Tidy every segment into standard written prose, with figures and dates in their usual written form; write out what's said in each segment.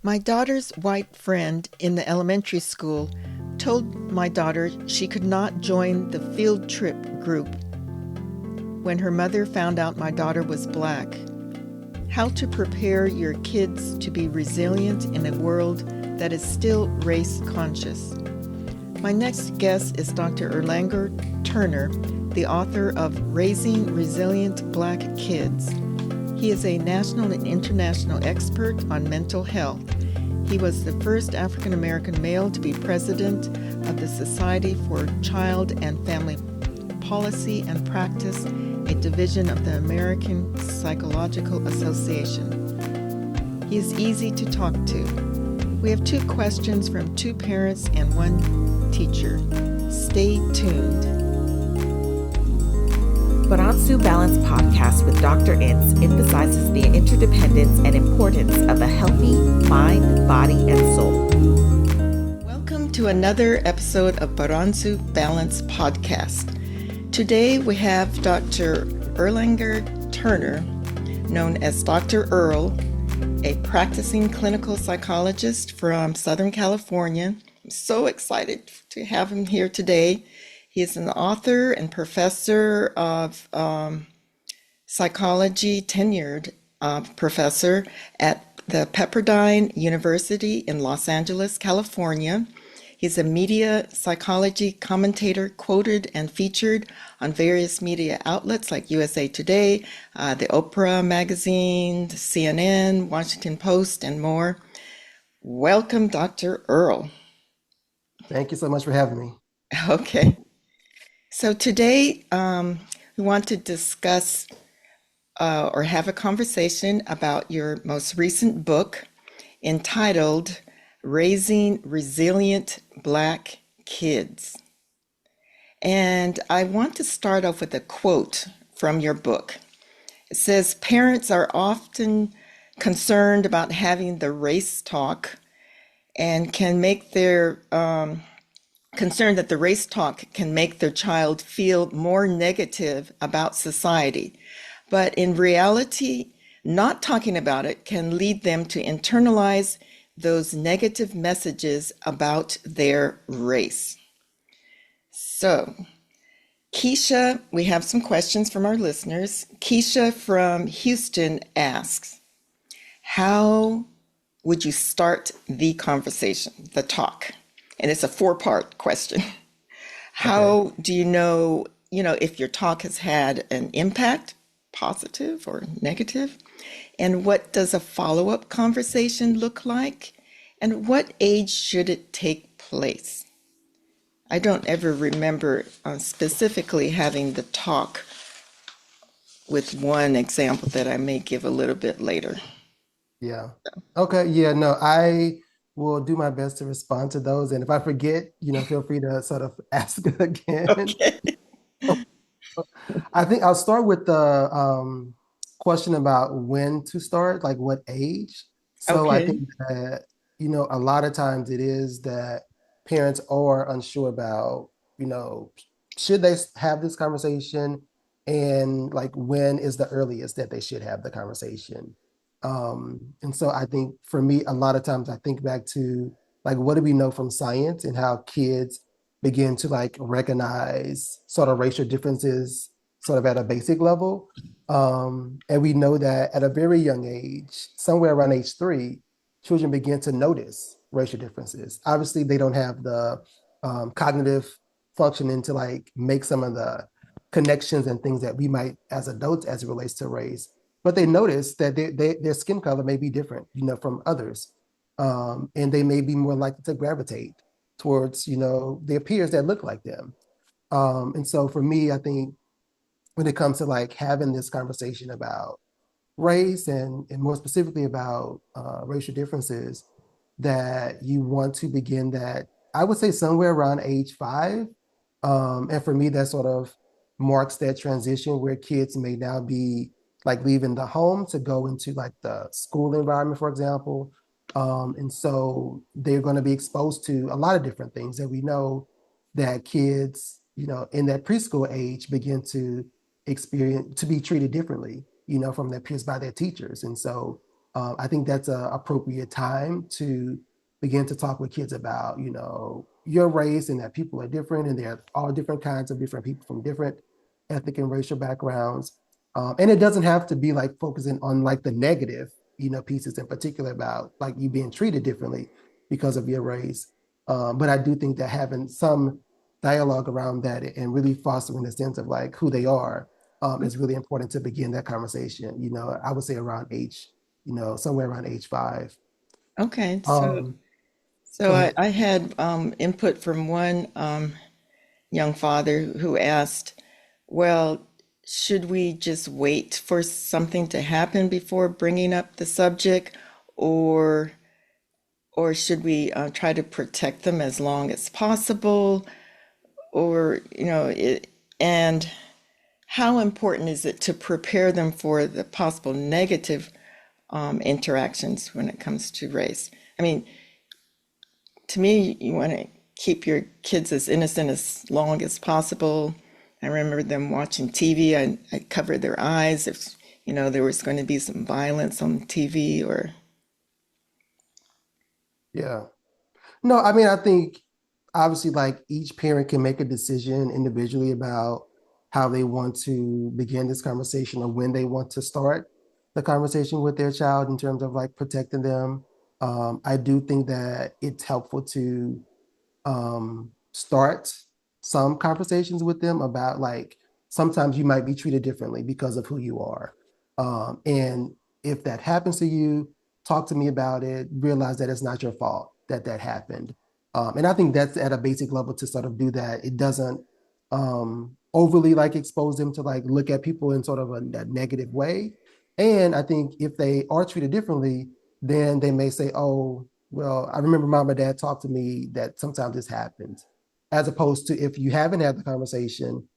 My daughter's white friend in the elementary school told my daughter she could not join the field trip group when her mother found out my daughter was black. How to prepare your kids to be resilient in a world that is still race conscious. My next guest is Dr. Erlanger Turner, the author of Raising Resilient Black Kids. He is a national and international expert on mental health. He was the first African American male to be president of the Society for Child and Family Policy and Practice, a division of the American Psychological Association. He is easy to talk to. We have 2 questions from 2 parents and 1 teacher. Stay tuned. Baransu Balance Podcast with Dr. Ince emphasizes the interdependence and importance of a healthy mind, body, and soul. Welcome to another episode of Baransu Balance Podcast. Today we have Dr. Erlanger Turner, known as Dr. Earl, a practicing clinical psychologist from Southern California. I'm so excited to have him here today. He is an author and professor of psychology, tenured professor at the Pepperdine University in Los Angeles, California. He's a media psychology commentator, quoted and featured on various media outlets like USA Today, the Oprah magazine, CNN, Washington Post, and more. Welcome, Dr. Earl. Thank you so much for having me. Okay. So today we want to discuss or have a conversation about your most recent book entitled Raising Resilient Black Kids. And I want to start off with a quote from your book. It says, parents are often concerned about having the race talk and can make their concerned that the race talk can make their child feel more negative about society. But in reality, not talking about it can lead them to internalize those negative messages about their race. So, Keisha, we have some questions from our listeners. Keisha from Houston asks, how would you start the conversation, the talk? And it's a 4-part question. How do you know, if your talk has had an impact, positive or negative? And what does a follow-up conversation look like? And what age should it take place? I don't ever remember specifically having the talk with one example that I may give a little bit later. Yeah. Okay. Yeah, no, I will do my best to respond to those. And if I forget, feel free to sort of ask again. Okay. I think I'll start with the question about when to start, like what age. So I Okay. think that, a lot of times it is that parents are unsure about, should they have this conversation, and like when is the earliest that they should have the conversation. And so I think for me, a lot of times I think back to like, what do we know from science and how kids begin to like recognize sort of racial differences sort of at a basic level. And we know that at a very young age, somewhere around age 3, children begin to notice racial differences. Obviously, they don't have the cognitive functioning to like make some of the connections and things that we might as adults as it relates to race, but they notice that their skin color may be different, from others. And they may be more likely to gravitate towards, their peers that look like them. And so for me, I think when it comes to like having this conversation about race and more specifically about racial differences, that you want to begin that, I would say somewhere around age 5. And for me, that sort of marks that transition where kids may now be like leaving the home to go into like the school environment, for example. And so they're going to be exposed to a lot of different things that we know that kids, in that preschool age begin to experience, to be treated differently, from their peers by their teachers. And so I think that's an appropriate time to begin to talk with kids about, your race and that people are different and there are all different kinds of different people from different ethnic and racial backgrounds. And it doesn't have to be like focusing on like the negative, pieces in particular about like you being treated differently because of your race. But I do think that having some dialogue around that and really fostering the sense of like who they are is really important to begin that conversation. I would say around age, somewhere around age 5. Okay, Um, so Go I ahead. had input from one young father who asked, well, should we just wait for something to happen before bringing up the subject, or or should we try to protect them as long as possible, or and how important is it to prepare them for the possible negative interactions when it comes to race? I mean, to me, you want to keep your kids as innocent as long as possible. I remember them watching TV. I covered their eyes if, there was going to be some violence on TV or. Yeah. No, I mean, I think obviously, like each parent can make a decision individually about how they want to begin this conversation or when they want to start the conversation with their child in terms of like protecting them. I do think that it's helpful to start some conversations with them about like sometimes you might be treated differently because of who you are. And if that happens to you, talk to me about it, realize that it's not your fault that that happened. And I think that's at a basic level to sort of do that. It doesn't overly like expose them to like look at people in sort of a negative way. And I think if they are treated differently, then they may say, oh, well, I remember mom and dad talked to me that sometimes this happens. As opposed to if you haven't had the conversation,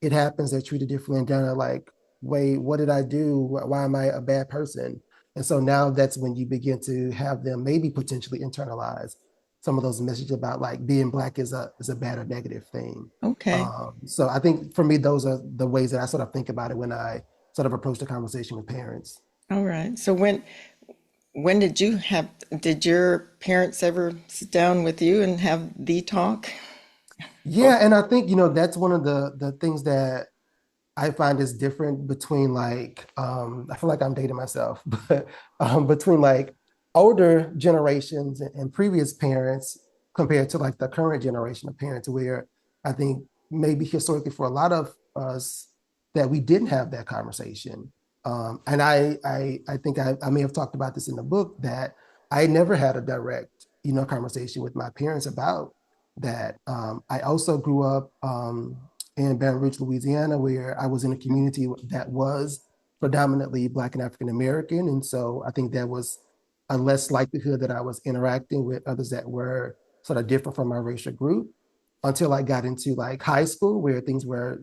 it happens, they're treated differently and down like, wait, what did I do? Why am I a bad person? And so now that's when you begin to have them maybe potentially internalize some of those messages about like being black is a bad or negative thing. Okay, So I think for me, those are the ways that I sort of think about it when I sort of approach the conversation with parents. all right. So when did your parents ever sit down with you and have the talk? Or Yeah, and I think that's one of the things that I find is different between like I feel like I'm dating myself, but between like older generations and previous parents compared to like the current generation of parents, where I think maybe historically for a lot of us that we didn't have that conversation. And I think I may have talked about this in the book that I never had a direct conversation with my parents about that. I also grew up in Baton Rouge, Louisiana, where I was in a community that was predominantly Black and African American. And so I think there was a less likelihood that I was interacting with others that were sort of different from my racial group until I got into like high school, where things were,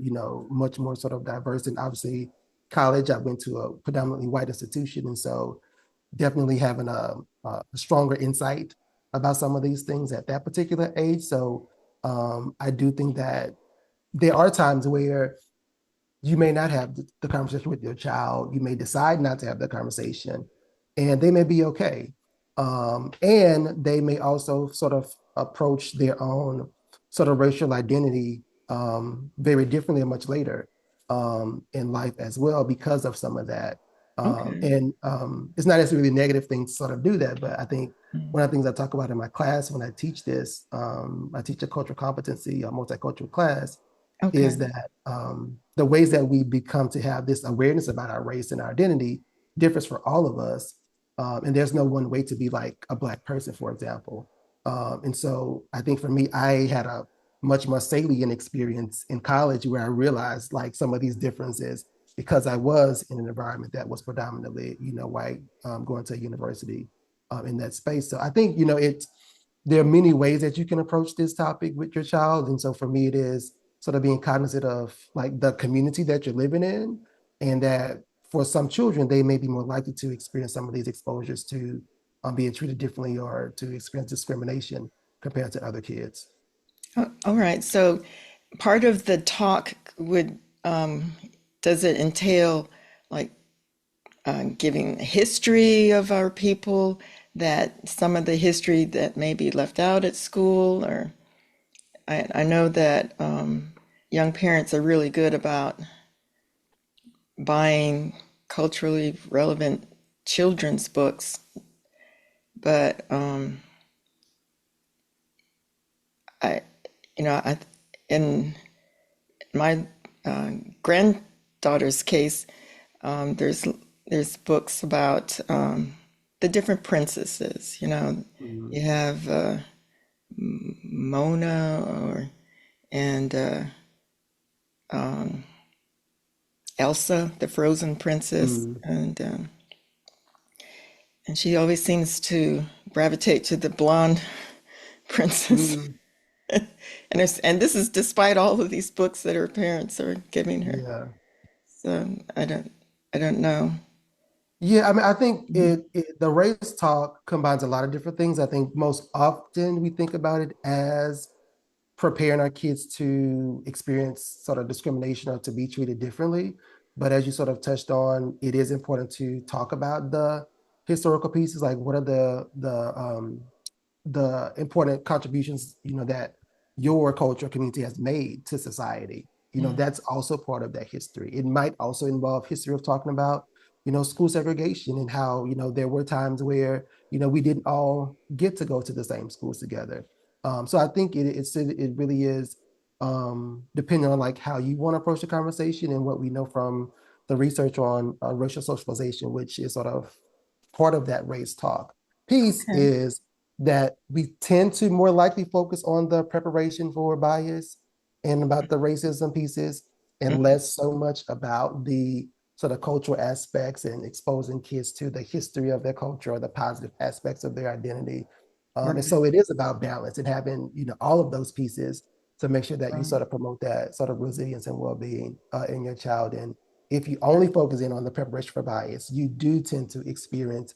much more sort of diverse. And obviously, college, I went to a predominantly white institution. And so definitely having a stronger insight about some of these things at that particular age. So I do think that there are times where you may not have the conversation with your child. You may decide not to have the conversation, and they may be okay. And they may also sort of approach their own sort of racial identity very differently and much later in life as well because of some of that. okay, And it's not necessarily a negative thing to sort of do that, but I think one of the things I talk about in my class when I teach this, I teach a cultural competency, a multicultural class, okay, is that the ways that we become to have this awareness about our race and our identity differs for all of us. And there's no one way to be like a Black person, for example. And so I think for me, I had a much more salient experience in college where I realized like some of these differences because I was in an environment that was predominantly, white, going to a university in that space. So I think, there are many ways that you can approach this topic with your child. And so for me, it is sort of being cognizant of like the community that you're living in, and that for some children, they may be more likely to experience some of these exposures to being treated differently or to experience discrimination compared to other kids. all right. So part of the talk would does it entail like giving history of our people, that some of the history that may be left out at school, or I know that young parents are really good about buying culturally relevant children's books, but I, I in my granddaughter's case, there's books about the different princesses. Mhm. You have Mona and Elsa, the Frozen princess, Mhm. and she always seems to gravitate to the blonde princess. Mhm. And this is despite all of these books that her parents are giving her. Yeah. So I don't know. Yeah, I mean, I think the race talk combines a lot of different things. I think most often we think about it as preparing our kids to experience sort of discrimination or to be treated differently. But as you sort of touched on, it is important to talk about the historical pieces, like what are the important contributions, that your culture community has made to society. That's also part of that history. It might also involve history of talking about, school segregation and how, there were times where, we didn't all get to go to the same schools together. So I think it really is depending on like how you want to approach the conversation and what we know from the research on racial socialization, which is sort of part of that race talk piece, Okay. is that we tend to more likely focus on the preparation for bias and about the racism pieces and less so much about the sort of cultural aspects and exposing kids to the history of their culture or the positive aspects of their identity. And Right. so it is about balance and having, all of those pieces to make sure that you Right. sort of promote that sort of resilience and well-being in your child. And if you only focus in on the preparation for bias, you do tend to experience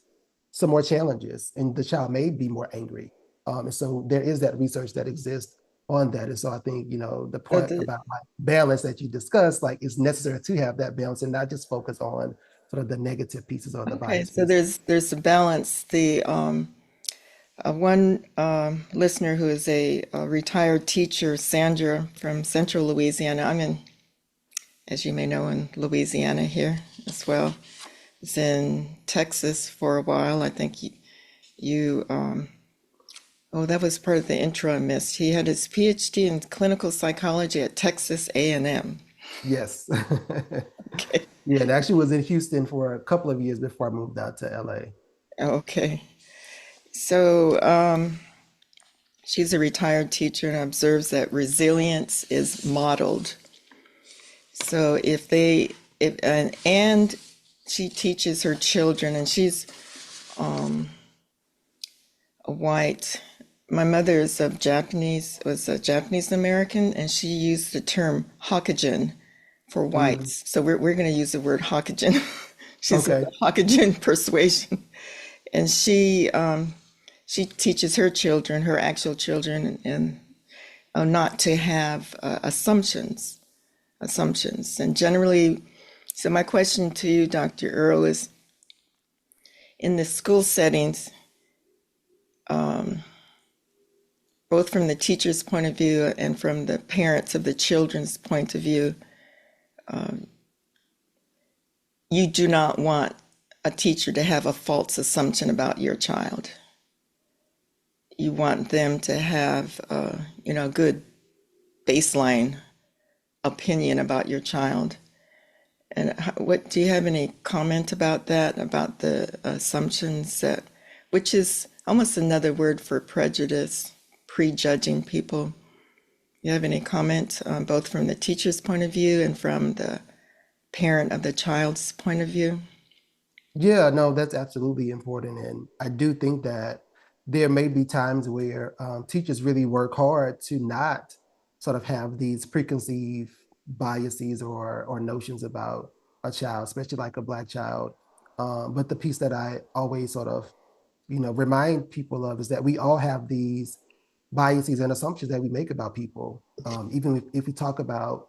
some more challenges and the child may be more angry. And so there is that research that exists on that. And so I think, the So point about like balance that you discussed, like it's necessary to have that balance and not just focus on sort of the negative pieces or the okay, bias so pieces. there's a balance. The one listener who is a retired teacher, Sandra from Central Louisiana. I'm in, as you may know, in Louisiana here as well. Was in Texas for a while. I think you oh, that was part of the intro I missed. He had his PhD in clinical psychology at Texas A&M. Yes. Okay. Yeah, and actually was in Houston for a couple of years before I moved out to LA. Okay. So she's a retired teacher and observes that resilience is modeled. So if and she teaches her children, and she's a white. My mother is of Japanese, was a Japanese American, and she used the term Hokkien for Mm, whites. So we're going to use the word Hokkien. She's of okay. the Hokkien persuasion, and she teaches her children, her actual children, and not to have assumptions. And generally, so my question to you, Dr. Earl, is in the school settings, both from the teacher's point of view and from the parents of the children's point of view, you do not want a teacher to have a false assumption about your child. You want them to have, a good baseline opinion about your child. And what do you have any comment about that, about the assumptions that, which is almost another word for prejudice, prejudging people? You have any comment, both from the teacher's point of view and from the parent of the child's point of view? Yeah, no, that's absolutely important. And I do think that there may be times where teachers really work hard to not sort of have these preconceived biases or notions about a child, especially like a Black child. But the piece that I always sort of, remind people of is that we all have these biases and assumptions that we make about people. Even if we talk about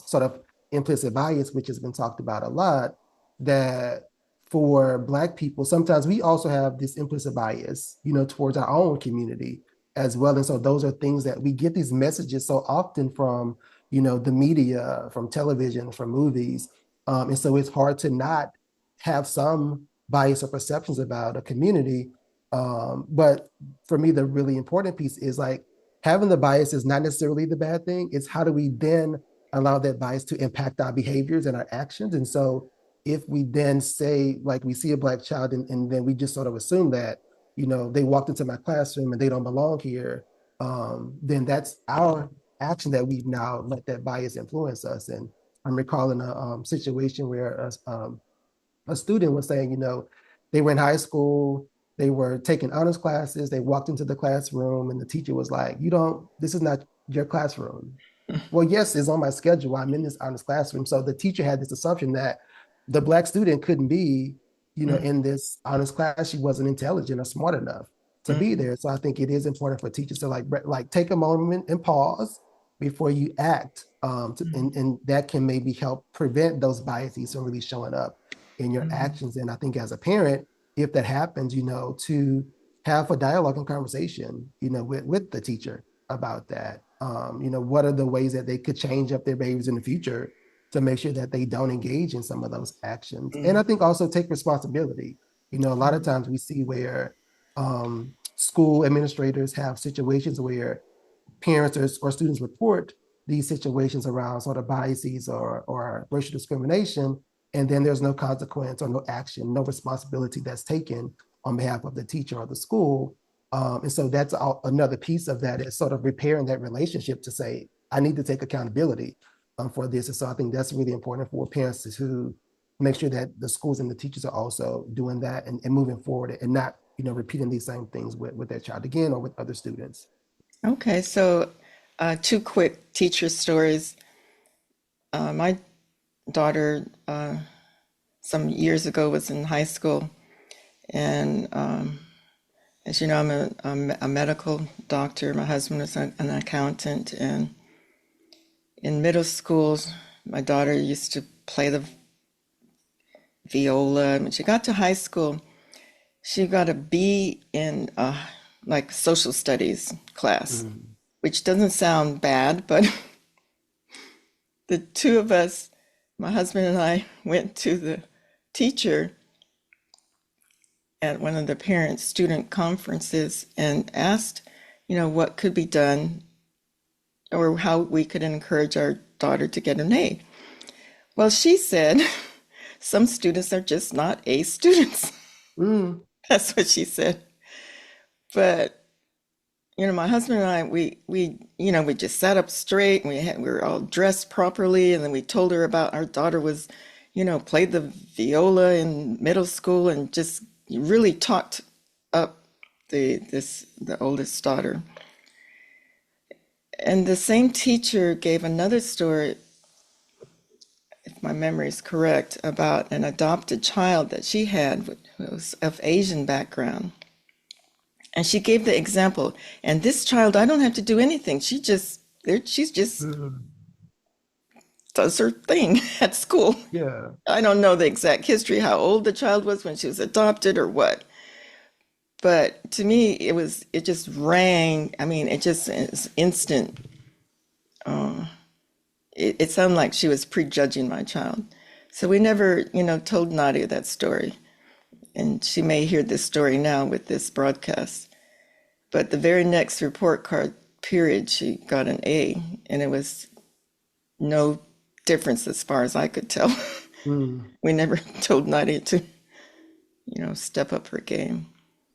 sort of implicit bias, which has been talked about a lot, that for Black people, sometimes we also have this implicit bias, towards our own community as well. And so those are things that we get these messages so often from, the media, from television, from movies. And so it's hard to not have some bias or perceptions about a community. But for me, the really important piece is like having the bias is not necessarily the bad thing. It's how do we then allow that bias to impact our behaviors and our actions. And so if we then say, like, we see a Black child and then we just sort of assume that, they walked into my classroom and they don't belong here, then that's our action that we've now let that bias influence us. And I'm recalling a situation where a student was saying, they were in high school, they were taking honors classes, they walked into the classroom, and the teacher was like, this is not your classroom. Well, yes, it's on my schedule. I'm in this honors classroom. So the teacher had this assumption that the Black student couldn't be, in this honors class. She wasn't intelligent or smart enough to be there. So I think it is important for teachers to like take a moment and pause before you act. And that can maybe help prevent those biases from really showing up in your actions. And I think as a parent, if that happens, to have a dialogue and conversation, with the teacher about that. What are the ways that they could change up their behaviors in the future to make sure that they don't engage in some of those actions? And I think also take responsibility. A lot of times we see where school administrators have situations where parents or students report these situations around sort of biases or racial discrimination, and then there's no consequence or no action, no responsibility that's taken on behalf of the teacher or the school. And so that's another piece of that is sort of repairing that relationship to say, I need to take accountability for this. And so I think that's really important for parents to make sure that the schools and the teachers are also doing that and moving forward and not, repeating these same things with their child again or with other students. Okay, so two quick teacher stories. My daughter, some years ago, was in high school, and as you know, I'm a medical doctor. My husband is an accountant, and in middle school, my daughter used to play the viola. When she got to high school, she got a B in like social studies class, which doesn't sound bad, but the two of us, my husband and I, went to the teacher at one of the parent-student conferences and asked, what could be done or how we could encourage our daughter to get an A. Well, she said, some students are just not A students. That's what she said. But my husband and I, we just sat up straight, and we were all dressed properly, and then we told her about our daughter was, played the viola in middle school, and just really talked up the oldest daughter. And the same teacher gave another story, if my memory is correct, about an adopted child that she had who was of Asian background. And she gave the example, and this child, I don't have to do anything. She's just does her thing at school. Yeah. I don't know the exact history, how old the child was when she was adopted or what. But to me, it just rang. I mean, it just is instant. It sounded like she was prejudging my child. So we never, told Nadia that story. And she may hear this story now with this broadcast. But the very next report card period, she got an A, and it was no difference as far as I could tell. We never told Nadia to, step up her game.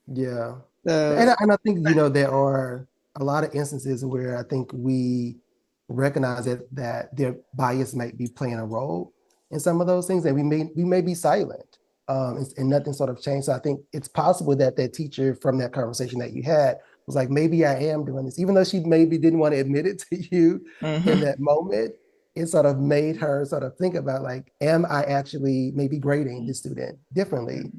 Yeah. So, And I think, there are a lot of instances where I think we recognize that their bias might be playing a role in some of those things, and we may be silent, and nothing sort of changed. So I think it's possible that that teacher from that conversation that you had was like, maybe I am doing this, even though she maybe didn't want to admit it to you in that moment. It sort of made her sort of think about like, am I actually maybe grading this student differently,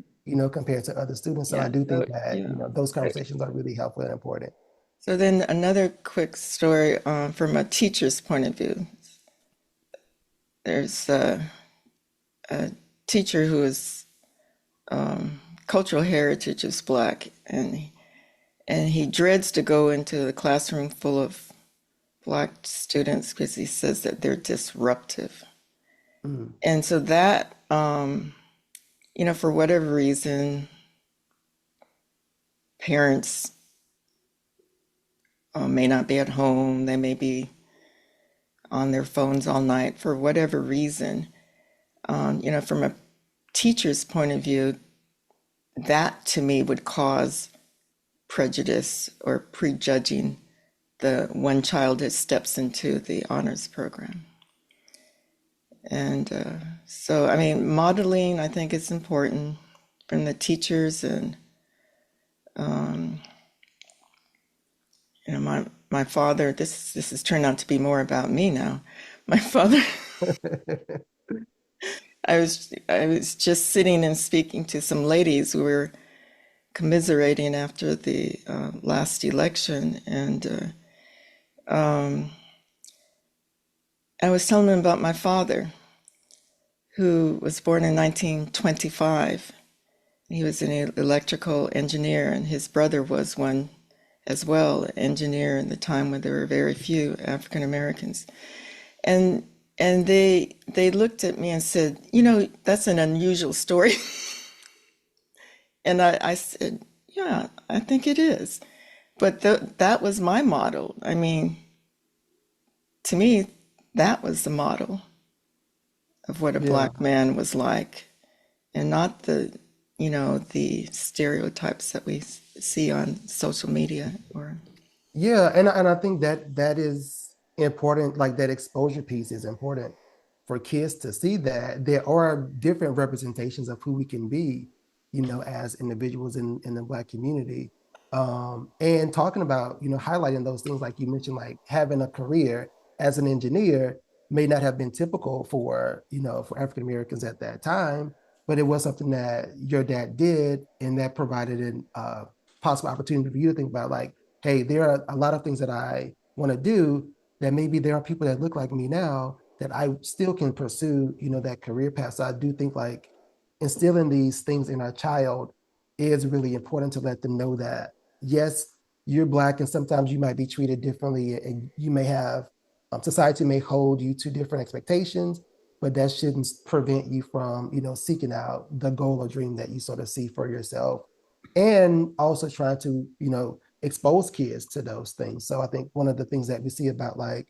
compared to other students? So I yeah. do So, think that, those conversations are really helpful and important. So then another quick story from a teacher's point of view. There's a teacher who is cultural heritage is black, and he dreads to go into the classroom full of black students because he says that they're disruptive. Mm. And so that, for whatever reason, parents may not be at home, they may be on their phones all night for whatever reason. From a teacher's point of view, that to me would cause prejudice or prejudging the one child that steps into the honors program. And so, I mean, modeling, I think, is important from the teachers. And, my father, this has turned out to be more about me now. My father, I was just sitting and speaking to some ladies who were commiserating after the last election, and I was telling them about my father, who was born in 1925. He was an electrical engineer, and his brother was one as well, an engineer in the time when there were very few African Americans. And they looked at me and said, that's an unusual story. And I said, yeah, I think it is. But that was my model. I mean, to me, that was the model of what a Yeah. black man was like, and not the stereotypes that we see on social media or. Yeah, and I think that that is important, like that exposure piece is important for kids to see that there are different representations of who we can be, as individuals in the Black community. And talking about, highlighting those things like you mentioned, like having a career as an engineer may not have been typical for African Americans at that time, but it was something that your dad did, and that provided an possible opportunity for you to think about, like, hey, there are a lot of things that I want to do that maybe there are people that look like me now that I still can pursue, that career path. So I do think like instilling these things in our child is really important to let them know that, yes, you're Black and sometimes you might be treated differently and you may have, society may hold you to different expectations, but that shouldn't prevent you from, seeking out the goal or dream that you sort of see for yourself, and also trying to, expose kids to those things. So I think one of the things that we see about like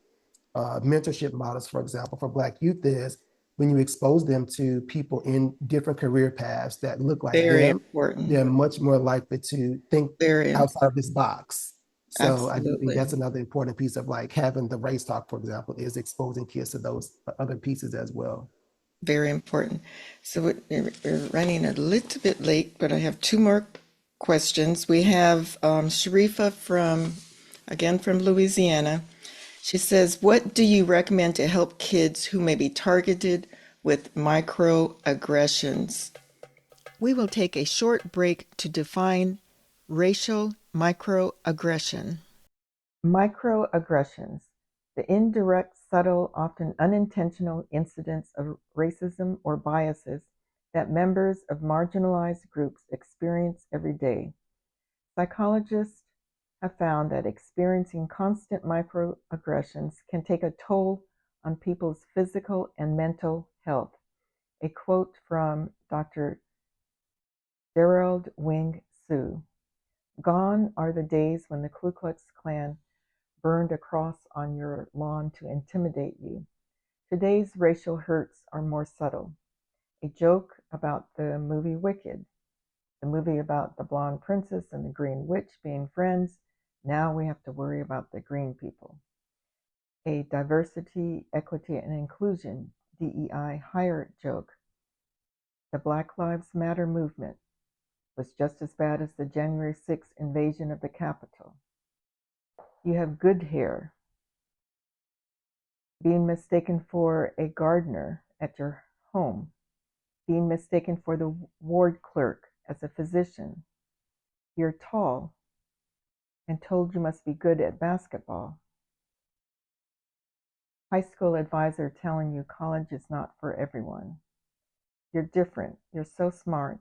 mentorship models, for example, for Black youth is when you expose them to people in different career paths that look like Very them, important. they're much more likely to think Very outside of important. this box. So I do think Absolutely. that's another important piece of like having the race talk, for example, is exposing kids to those other pieces as well. Very important. So we're running a little bit late, but I have two more questions. We have Sharifa again from Louisiana. She says, what do you recommend to help kids who may be targeted with microaggressions? We will take a short break to define racial microaggression. Microaggressions, the indirect, subtle, often unintentional incidents of racism or biases that members of marginalized groups experience every day. Psychologists have found that experiencing constant microaggressions can take a toll on people's physical and mental health. A quote from Dr. Gerald Wing Sue. Gone are the days when the Ku Klux Klan burned a cross on your lawn to intimidate you. Today's racial hurts are more subtle. A joke about the movie Wicked, the movie about the blonde princess and the green witch being friends. Now we have to worry about the green people. A diversity, equity, and inclusion DEI hire joke. The Black Lives Matter movement was just as bad as the January 6th invasion of the Capitol. You have good hair. Being mistaken for a gardener at your home. Being mistaken for the ward clerk as a physician. You're tall and told you must be good at basketball. High school advisor telling you college is not for everyone. You're different. You're so smart.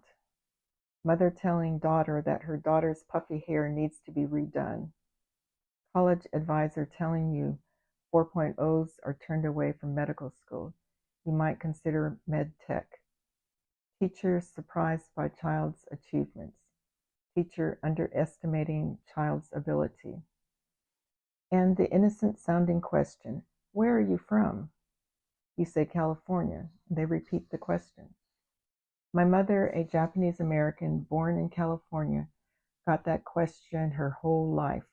Mother telling daughter that her daughter's puffy hair needs to be redone. College advisor telling you 4.0s are turned away from medical school. You might consider med tech. Teacher surprised by child's achievements. Teacher underestimating child's ability. And the innocent sounding question, where are you from? You say California. They repeat the question. My mother, a Japanese American born in California, got that question her whole life.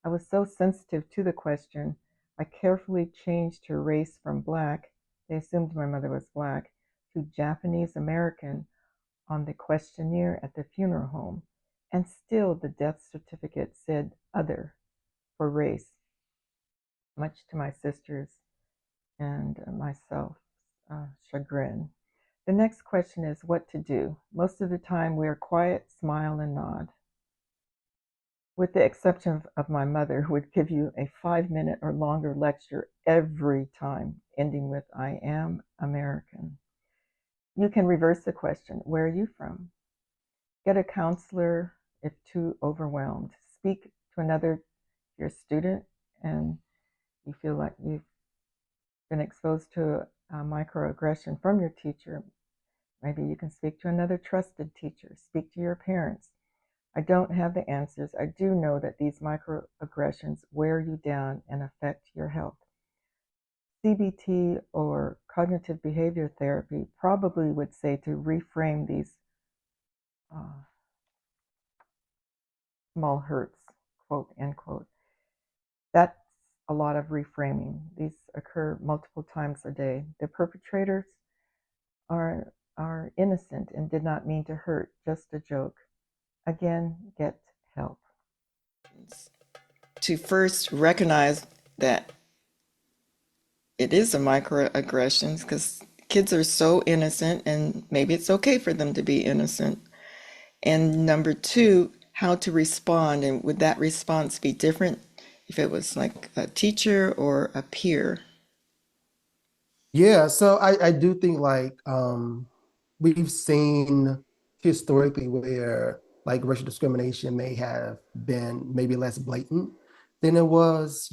I was so sensitive to the question, I carefully changed her race from black, they assumed my mother was black, to Japanese American on the questionnaire at the funeral home, and still the death certificate said other for race, much to my sisters and myself chagrin. The next question is what to do. Most of the time we are quiet, smile, and nod. With the exception of my mother, who would give you a 5-minute or longer lecture every time, ending with, I am American. You can reverse the question, where are you from? Get a counselor if too overwhelmed. Speak to another, your student, and you feel like you've been exposed to a microaggression from your teacher. Maybe you can speak to another trusted teacher. Speak to your parents. I don't have the answers. I do know that these microaggressions wear you down and affect your health. CBT or cognitive behavior therapy probably would say to reframe these small hurts, quote, end quote. That's a lot of reframing. These occur multiple times a day. The perpetrators are innocent and did not mean to hurt, just a joke. Again, get help. To first recognize that it is a microaggression, because kids are so innocent and maybe it's okay for them to be innocent. And number two, how to respond, and would that response be different if it was like a teacher or a peer? Yeah, so I do think like we've seen historically where like racial discrimination may have been maybe less blatant than it was,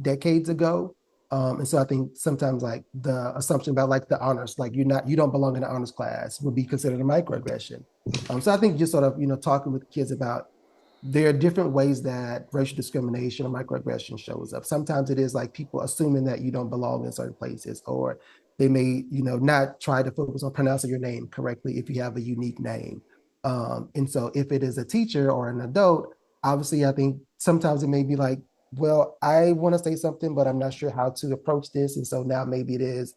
decades ago. And so I think sometimes like the assumption about like the honors, like you don't belong in the honors class would be considered a microaggression. So I think just sort of, talking with kids about there are different ways that racial discrimination or microaggression shows up. Sometimes it is like people assuming that you don't belong in certain places, or they may, not try to focus on pronouncing your name correctly if you have a unique name. And so if it is a teacher or an adult, obviously I think sometimes it may be like, well, I want to say something, but I'm not sure how to approach this. And so now maybe it is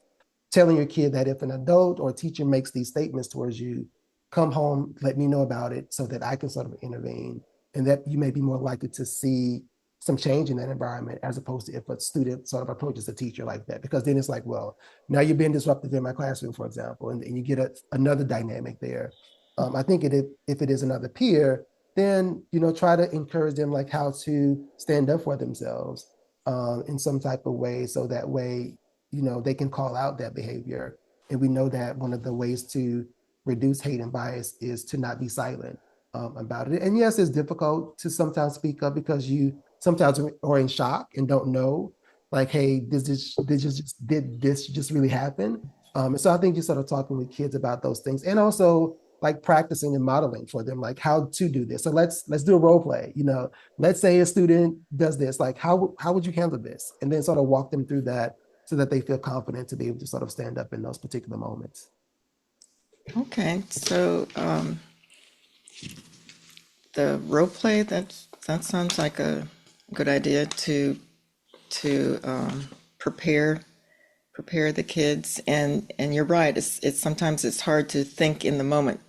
telling your kid that if an adult or teacher makes these statements towards you, come home, let me know about it so that I can sort of intervene. And that you may be more likely to see some change in that environment as opposed to if a student sort of approaches a teacher like that, because then it's like, well, now you're being disruptive in my classroom, for example, and you get another dynamic there. I think if it is another peer, then, try to encourage them like how to stand up for themselves in some type of way. So that way, they can call out that behavior. And we know that one of the ways to reduce hate and bias is to not be silent about it. And yes, it's difficult to sometimes speak up because you sometimes are in shock and don't know, like, hey, did this just really happen? And so I think just sort of talking with kids about those things, and also like practicing and modeling for them, like how to do this. So let's do a role play. Let's say a student does this, like how would you handle this, and then sort of walk them through that so that they feel confident to be able to sort of stand up in those particular moments. Okay, so the role play, that sounds like a good idea to prepare the kids. And you're right, it's sometimes it's hard to think in the moment.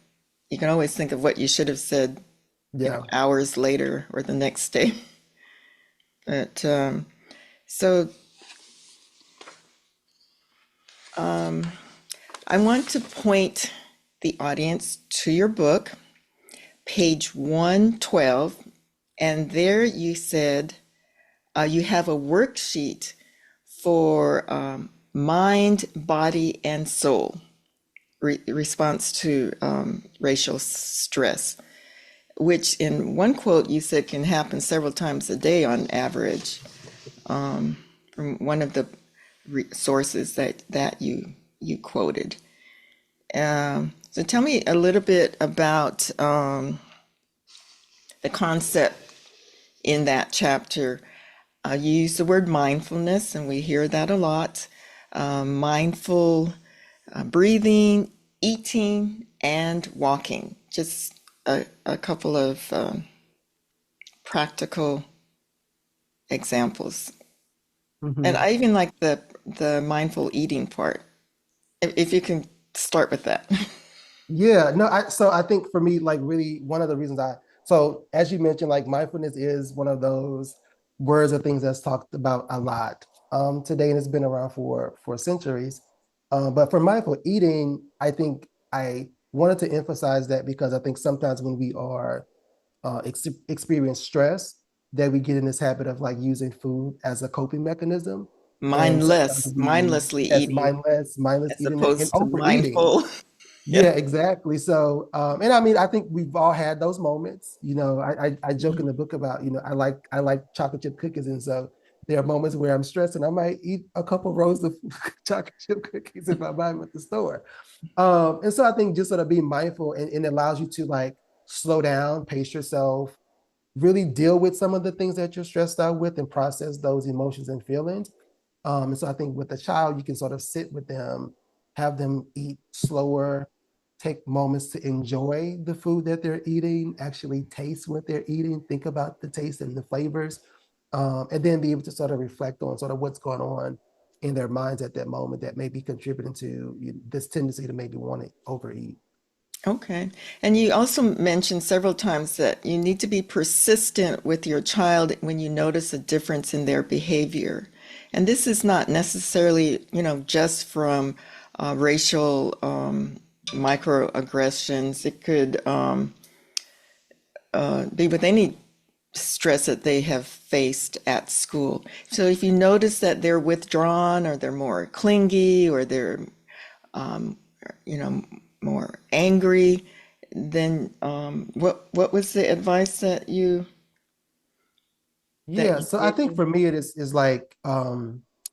You can always think of what you should have said, Yeah. hours later or the next day. But so I want to point the audience to your book, page 112, and there you said you have a worksheet for mind, body, and soul. response to racial stress, which in one quote you said can happen several times a day on average, from one of the sources that you quoted. So tell me a little bit about the concept in that chapter. You use the word mindfulness, and we hear that a lot. Mindful breathing, eating, and walking. Just a couple of practical examples. And Mhm. I even like the mindful eating part. If you can start with that. Yeah, no, so I think for me, like really one of the reasons so as you mentioned, like mindfulness is one of those words or things that's talked about a lot today, and it's been around for centuries. But for mindful eating, I think I wanted to emphasize that because I think sometimes when we are experience stress, that we get in this habit of like using food as a coping mechanism. And sometimes we, Mindlessly yes, eating mindless as eating and opposed to overeating. mindful. Yeah. Yeah, exactly. So, and I mean, I think we've all had those moments. I joke in the book about, I like chocolate chip cookies, and so there are moments where I'm stressed and I might eat a couple rows of chocolate chip cookies if I buy them at the store. And so I think just sort of being mindful and it allows you to like slow down, pace yourself, really deal with some of the things that you're stressed out with and process those emotions and feelings. And so I think with a child, you can sort of sit with them, have them eat slower, take moments to enjoy the food that they're eating, actually taste what they're eating, think about the taste and the flavors, and then be able to sort of reflect on sort of what's going on in their minds at that moment that may be contributing to this tendency to maybe want to overeat. Okay. And you also mentioned several times that you need to be persistent with your child when you notice a difference in their behavior. And this is not necessarily, just from racial microaggressions. It could be with any stress that they have faced at school. So if you notice that they're withdrawn or they're more clingy or they're you know, more angry, then what was the advice that Yeah, you so I gave think them? for me it is like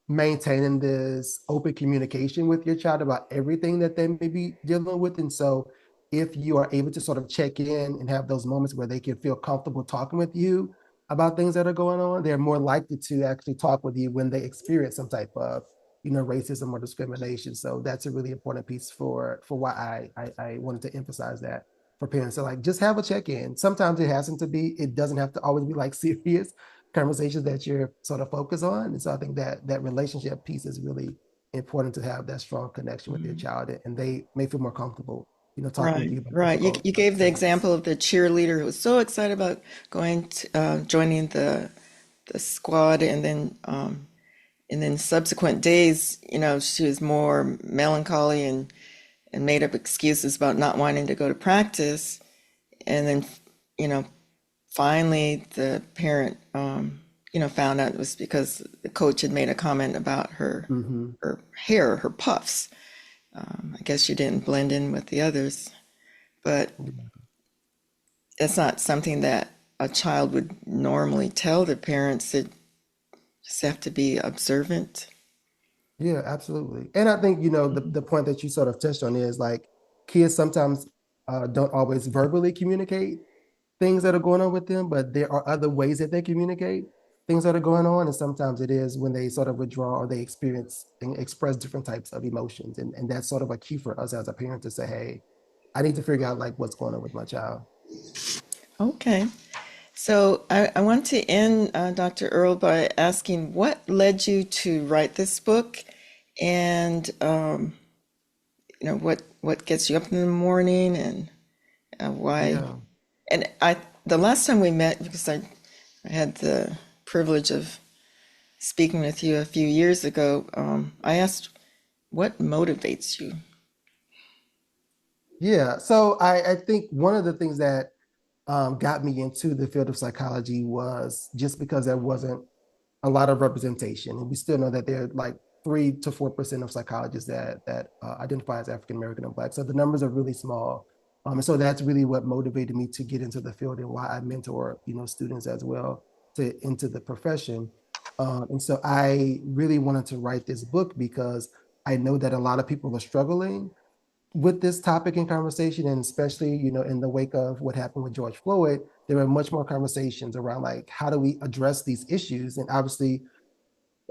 maintaining this open communication with your child about everything that they may be dealing with. And so if you are able to sort of check in and have those moments where they can feel comfortable talking with you about things that are going on, they're more likely to actually talk with you when they experience some type of, racism or discrimination. So that's a really important piece for why I wanted to emphasize that for parents. So like just have a check-in. Sometimes it doesn't have to always be like serious conversations that you're sort of focused on. And so I think that relationship piece is really important to have that strong connection with your Mhm. child, and they may feel more comfortable, talking with Right, you about right. You difficult you gave the things. example of the cheerleader who was so excited about going to joining the squad, and then subsequent days, she was more melancholy and made up excuses about not wanting to go to practice, and then you know finally the parent found out it was because the coach had made a comment about Mm-hmm. her hair, her puffs. I guess she didn't blend in with the others, but it's not something that a child would normally tell their parents. They just have to be observant. Yeah, absolutely. And I think, the point that you sort of touched on is like kids sometimes don't always verbally communicate things that are going on with them, but there are other ways that they communicate things that are going on. And sometimes it is when they sort of withdraw or they experience and express different types of emotions. And that's sort of a key for us as a parent to say, hey, I need to figure out like what's going on with my child. Okay. So I want to end, Dr. Earl, by asking what led you to write this book, and what gets you up in the morning, and why. Yeah. And the last time we met, because I had the privilege of speaking with you a few years ago, I asked what motivates you. Yeah. So I think one of the things that got me into the field of psychology was just because there wasn't a lot of representation. And we still know that there are like 3 to 4% of psychologists that identify as African American and Black. So the numbers are really small. And so that's really what motivated me to get into the field and why I mentor, students as well into the profession. And so I really wanted to write this book because I know that a lot of people are struggling with this topic in conversation, and especially, in the wake of what happened with George Floyd, there were much more conversations around like, how do we address these issues? And obviously,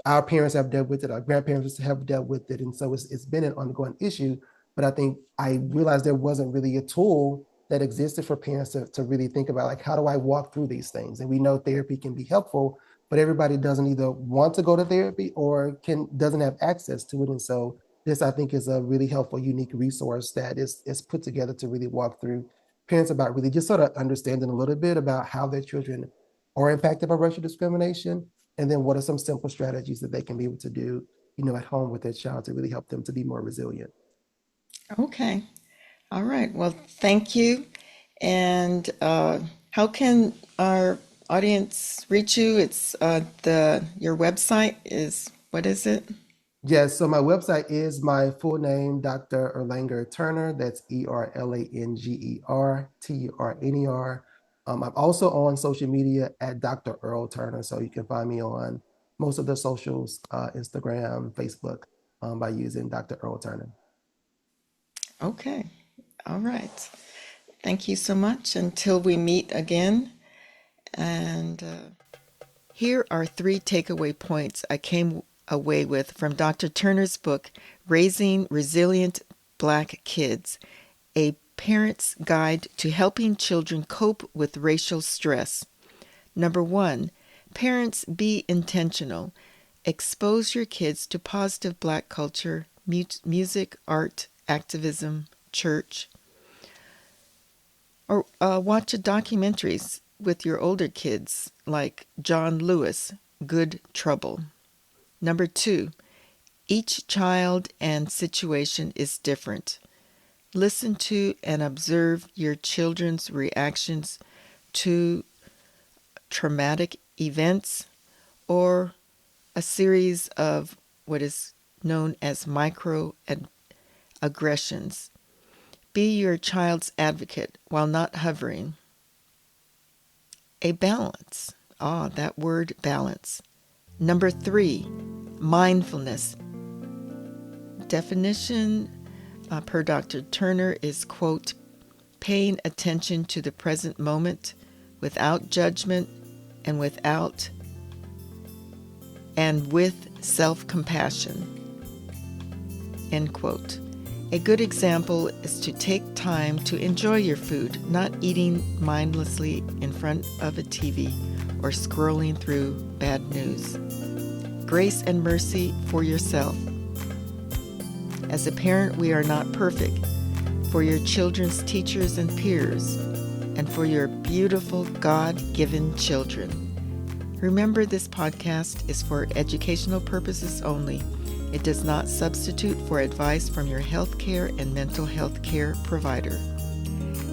our parents have dealt with it, our grandparents have dealt with it, and so it's been an ongoing issue. But I think I realized there wasn't really a tool that existed for parents to really think about, like, how do I walk through these things? And we know therapy can be helpful, but everybody doesn't either want to go to therapy or doesn't have access to it. And so this, I think, is a really helpful, unique resource that is put together to really walk through parents about really just sort of understanding a little bit about how their children are impacted by racial discrimination, and then what are some simple strategies that they can be able to do, at home with their child to really help them to be more resilient. Okay. All right. Well, thank you. And how can our audience reach you? It's your website is, what is it? Yes, so my website is my full name, Dr. Erlanger Turner. That's ErlangerTurner. I'm also on social media at Dr. Earl Turner. So you can find me on most of the socials, Instagram, Facebook, by using Dr. Earl Turner. Okay. All right. Thank you so much. Until we meet again. And here are 3 takeaway points I came away with from Dr. Turner's book, Raising Resilient Black Kids, A Parent's Guide to Helping Children Cope with Racial Stress. Number 1, parents, be intentional. Expose your kids to positive Black culture, music, art, activism, church. Or watch documentaries with your older kids, like John Lewis, Good Trouble. Number 2, each child and situation is different. Listen to and observe your children's reactions to traumatic events or a series of what is known as microaggressions. Be your child's advocate while not hovering. A balance. That word, balance. Number 3, mindfulness. Definition per Dr. Turner is, quote, paying attention to the present moment without judgment and with self-compassion, end quote. A good example is to take time to enjoy your food, not eating mindlessly in front of a TV or scrolling through bad news. Grace and mercy for yourself. As a parent, we are not perfect. For your children's teachers and peers, and for your beautiful God-given children. Remember, this podcast is for educational purposes only. It does not substitute for advice from your healthcare and mental health care provider.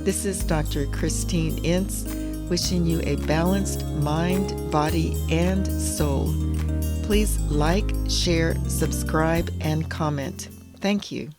This is Dr. Christine Ince, wishing you a balanced mind, body, and soul. Please like, share, subscribe, and comment. Thank you.